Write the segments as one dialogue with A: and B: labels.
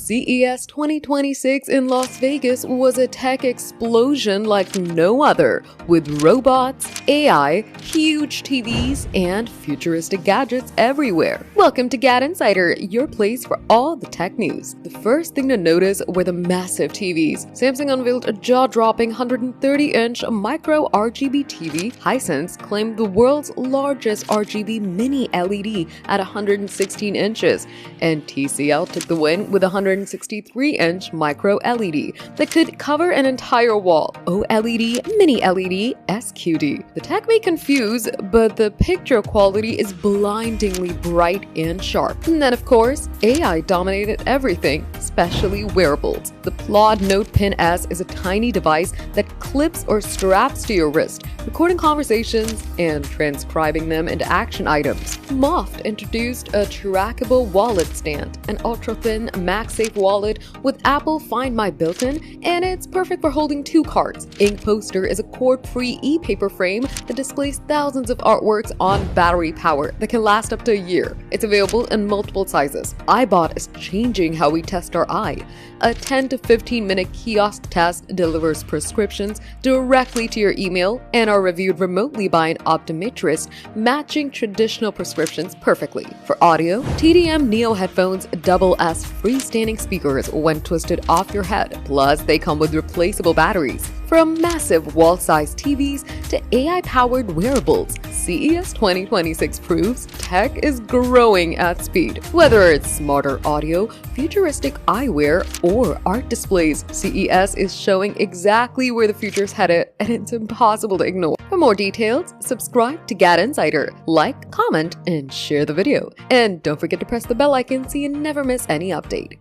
A: CES 2026 in Las Vegas was a tech explosion like no other, with robots, AI, huge TVs, and futuristic gadgets everywhere. Welcome to GadInsider, your place for all the tech news. The first thing to notice were the massive TVs. Samsung unveiled a jaw-dropping 130-inch Micro RGB TV. Hisense claimed the world's largest RGB mini LED at 116 inches, and TCL took the win with a 163-inch Micro LED that could cover an entire wall. OLED, Mini LED, SQD. The tech may confuse, but the picture quality is blindingly bright and sharp. And then, of course, AI dominated everything, especially wearables. The Plaud NotePin S is a tiny device that clips or straps to your wrist, recording conversations and transcribing them into action items. Moft introduced a Trackable wallet stand, an ultra-thin MagSafe wallet with Apple Find My built-in, and it's perfect for holding two cards. InkPoster is a cord-free e-paper frame that displays thousands of artworks on battery power that can last up to a year. It's available in multiple sizes. Eyebot is changing how we test our eye. A 10 to 15 minute kiosk test delivers prescriptions directly to your email and are reviewed remotely by an optometrist, matching traditional prescriptions perfectly. For audio, TDM Neo headphones double as freestanding speakers when twisted off your head, plus they come with replaceable batteries. From massive wall-sized TVs to AI-powered wearables, CES 2026 proves tech is growing at speed. Whether it's smarter audio, futuristic eyewear, or art displays, CES is showing exactly where the future's headed, and it's impossible to ignore. For more details, subscribe to GadInsider, like, comment, and share the video. And don't forget to press the bell icon so you never miss any update.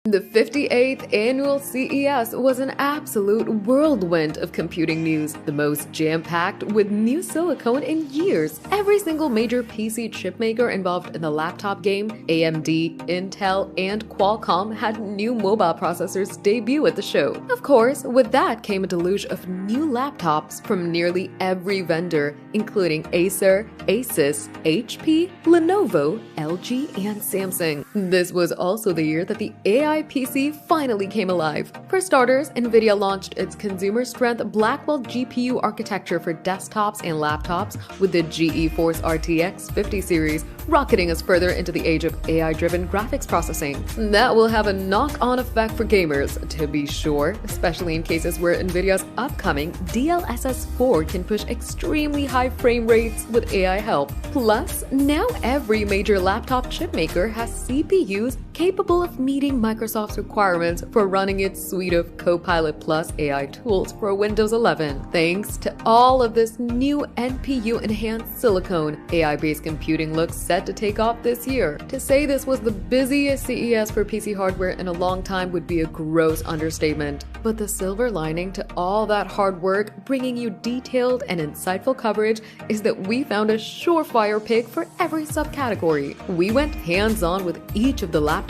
A: The 58th annual CES was an absolute whirlwind of computing news, the most jam-packed with new silicone in years. Every single major PC chipmaker involved in the laptop game, AMD, Intel, and Qualcomm had new mobile processors debut at the show. Of course, with that came a deluge of new laptops from nearly every vendor, including Acer, Asus, HP, Lenovo, LG, and Samsung. This was also the year that the AI PC finally came alive. For starters, Nvidia launched its consumer-strength Blackwell GPU architecture for desktops and laptops with the GeForce RTX 50 series, rocketing us further into the age of AI-driven graphics processing. That will have a knock-on effect for gamers, to be sure, especially in cases where Nvidia's upcoming DLSS 4 can push extremely high frame rates with AI help. Plus, now every major laptop chipmaker has CPUs capable of meeting Microsoft's requirements for running its suite of Copilot Plus AI tools for Windows 11. Thanks to all of this new NPU-enhanced silicone, AI-based computing looks set to take off this year. To say this was the busiest CES for PC hardware in a long time would be a gross understatement. But the silver lining to all that hard work, bringing you detailed and insightful coverage, is that we found a surefire pick for every subcategory. We went hands-on with each of the laptops,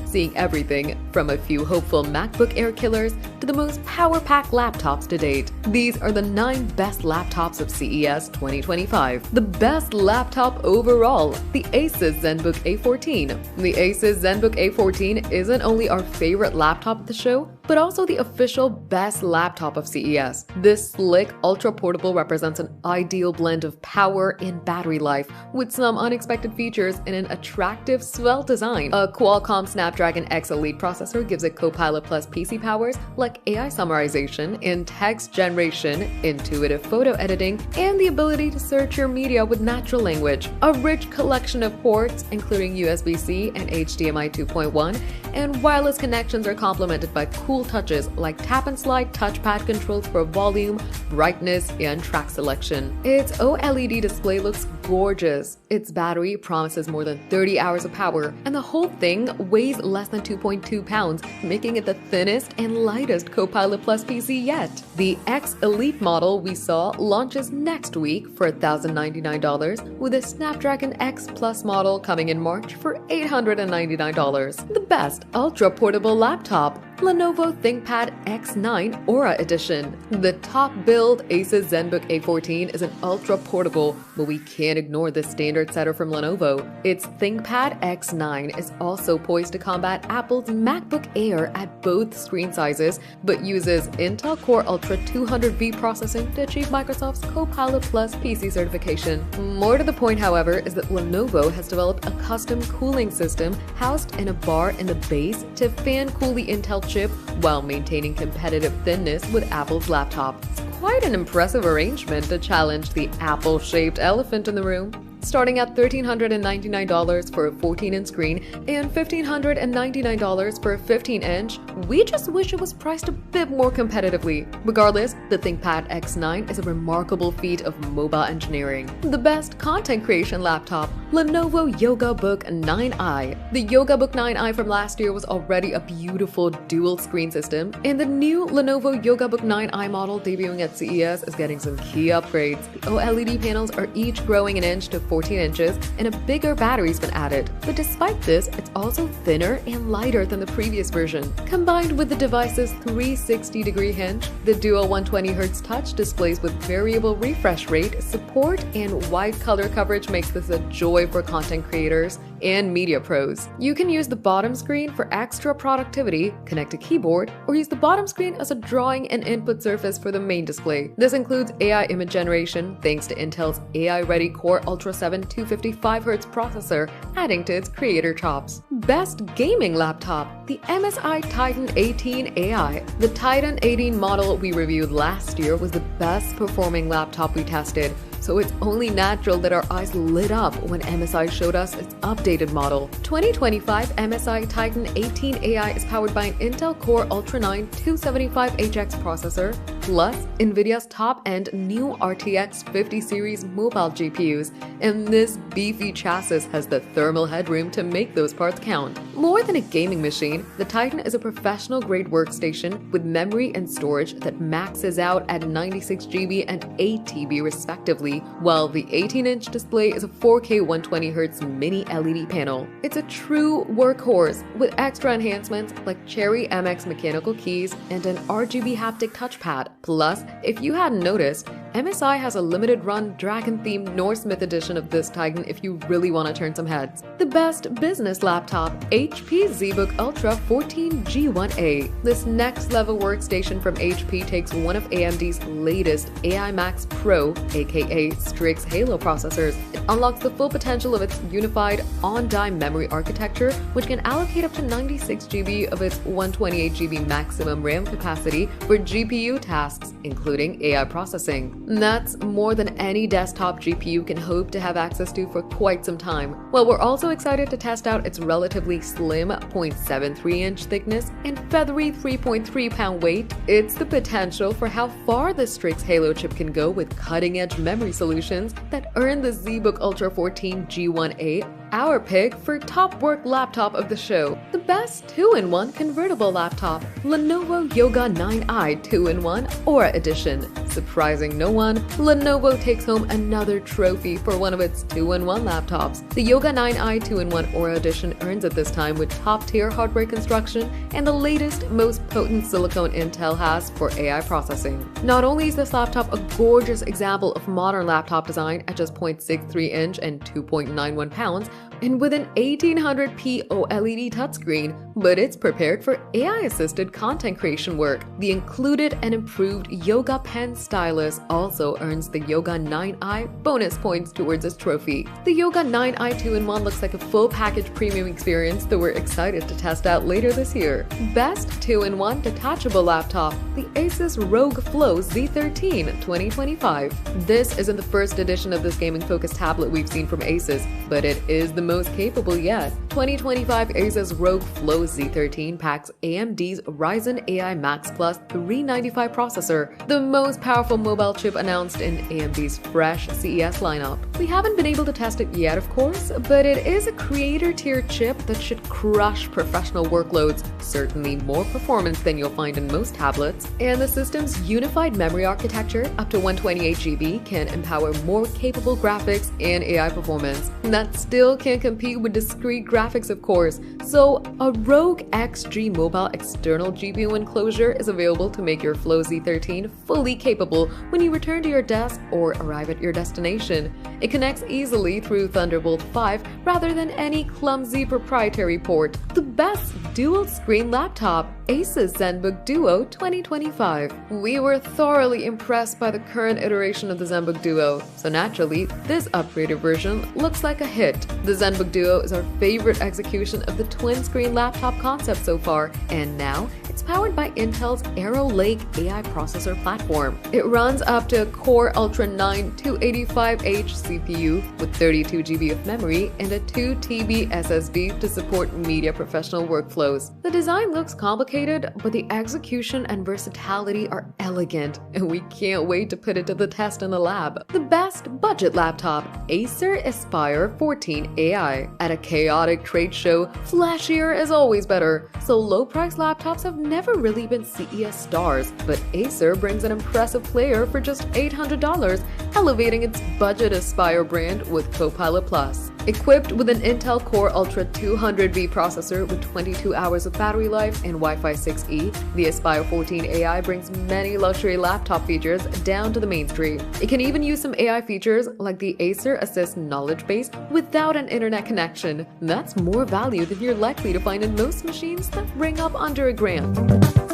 A: seeing everything from a few hopeful MacBook Air killers to the most power-packed laptops to date. These are the 9 best laptops of CES 2025. The best laptop overall, the Asus ZenBook A14. The Asus ZenBook A14 isn't only our favorite laptop at the show, but also the official best laptop of CES. This slick, ultra-portable represents an ideal blend of power and battery life, with some unexpected features in an attractive, svelte design. A Qualcomm Snapdragon X Elite processor gives it Copilot Plus PC powers like AI summarization and text generation, intuitive photo editing, and the ability to search your media with natural language. A rich collection of ports, including USB-C and HDMI 2.1, and wireless connections are complemented by cool touches like tap and slide touchpad controls for volume, brightness, and track selection. Its OLED display looks gorgeous. Its battery promises more than 30 hours of power, and the whole thing weighs less than 2.2 pounds, making it the thinnest and lightest Copilot Plus PC yet. The X Elite model we saw launches next week for $1,099, with a Snapdragon X Plus model coming in March for $899. The best ultra-portable laptop. Lenovo ThinkPad X9 Aura Edition. The top-billed Asus ZenBook A14 is an ultra-portable, but we can't ignore the standard setter from Lenovo. Its ThinkPad X9 is also poised to combat Apple's MacBook Air at both screen sizes, but uses Intel Core Ultra 200V processing to achieve Microsoft's Copilot Plus PC certification. More to the point, however, is that Lenovo has developed a custom cooling system housed in a bar in the base to fan cool the Intel chip while maintaining competitive thinness with Apple's laptop. It's quite an impressive arrangement to challenge the Apple-shaped elephant in the room. Starting at $1,399 for a 14-inch screen and $1,599 for a 15-inch, we just wish it was priced a bit more competitively. Regardless, the ThinkPad X9 is a remarkable feat of mobile engineering. The best content creation laptop, Lenovo YogaBook 9i. The YogaBook 9i from last year was already a beautiful dual-screen system, and the new Lenovo YogaBook 9i model debuting at CES is getting some key upgrades. The OLED panels are each growing an inch to 14 inches, and a bigger battery's been added. But despite this, it's also thinner and lighter than the previous version. Combined with the device's 360-degree hinge, the dual 120Hz touch displays with variable refresh rate, support, and wide color coverage makes this a joy for content creators and media pros. You can use the bottom screen for extra productivity, connect a keyboard, or use the bottom screen as a drawing and input surface for the main display. This includes AI image generation thanks to Intel's AI-ready Core Ultra 7 255Hz processor, adding to its creator chops. Best gaming laptop, the MSI Titan 18 AI. The Titan 18 model we reviewed last year was the best performing laptop we tested, so it's only natural that our eyes lit up when MSI showed us its updated model. 2025 MSI Titan 18 AI is powered by an Intel Core Ultra 9 275HX processor, plus NVIDIA's top-end new RTX 50 series mobile GPUs, and this beefy chassis has the thermal headroom to make those parts count. More than a gaming machine, the Titan is a professional-grade workstation with memory and storage that maxes out at 96GB and 8TB respectively, while the 18-inch display is a 4K 120Hz mini LED panel. It's a true workhorse with extra enhancements like Cherry MX mechanical keys and an RGB haptic touchpad. Plus, if you hadn't noticed, MSI has a limited-run dragon-themed Northsmith edition of this Titan if you really want to turn some heads. The best business laptop, HP ZBook Ultra 14 G1A. This next-level workstation from HP takes one of AMD's latest AI Max Pro, aka Strix Halo processors. It unlocks the full potential of its unified on-die memory architecture, which can allocate up to 96GB of its 128GB maximum RAM capacity for GPU tasks, including AI processing. That's more than any desktop GPU can hope to have access to for quite some time. Well, we're also excited to test out its relatively slim 0.73-inch thickness and feathery 3.3-pound weight. It's the potential for how far the Strix Halo chip can go with cutting-edge memory solutions that earn the ZBook Ultra 14 G1A our pick for top work laptop of the show. The best 2-in-1 convertible laptop, Lenovo Yoga 9i 2-in-1 Aura Edition. Surprising no one, Lenovo takes home another trophy for one of its 2-in-1 laptops. The Yoga 9i 2-in-1 Aura Edition earns it this time with top-tier hardware construction and the latest, most potent silicone Intel has for AI processing. Not only is this laptop a gorgeous example of modern laptop design at just 0.63 inch and 2.91 pounds, and with an 1800p OLED touchscreen, but it's prepared for AI-assisted content creation work. The included and improved Yoga Pen stylus also earns the Yoga 9i bonus points towards its trophy. The Yoga 9i 2-in-1 looks like a full package premium experience that we're excited to test out later this year. Best 2-in-1 detachable laptop, the Asus ROG Flow Z13 2025. This isn't the first edition of this gaming-focused tablet we've seen from Asus, but it is the most capable yet. 2025 Asus ROG Flow Z13 packs AMD's Ryzen AI Max Plus 395 processor, the most powerful mobile chip announced in AMD's fresh CES lineup. We haven't been able to test it yet, of course, but it is a creator-tier chip that should crush professional workloads, certainly more performance than you'll find in most tablets, and the system's unified memory architecture, up to 128GB, can empower more capable graphics and AI performance. That still can't compete with discrete graphics graphics of course, so a Rogue XG Mobile external GPU enclosure is available to make your Flow Z13 fully capable when you return to your desk or arrive at your destination. It connects easily through Thunderbolt 5 rather than any clumsy proprietary port. The best dual-screen laptop, Asus ZenBook Duo 2025. We were thoroughly impressed by the current iteration of the ZenBook Duo, so naturally, this upgraded version looks like a hit. The ZenBook Duo is our favorite execution of the twin-screen laptop concept so far, and now it's powered by Intel's Arrow Lake AI processor platform. It runs up to a Core Ultra 9 285H CPU with 32 GB of memory and a 2 TB SSD to support media professional workflows. The design looks complicated, but the execution and versatility are elegant, and we can't wait to put it to the test in the lab. The best budget laptop, Acer Aspire 14 AI. At a chaotic trade show, flashier is always better, so low-price laptops have never really been CES stars, but Acer brings an impressive player for just $800, elevating its budget Aspire brand with Copilot Plus. Equipped with an Intel Core Ultra 200V processor with 22 hours of battery life and Wi-Fi 6E, the Aspire 14 AI brings many luxury laptop features down to the mainstream. It can even use some AI features like the Acer Assist knowledge base without an internet connection. That's more value than you're likely to find in most machines that ring up under $1,000.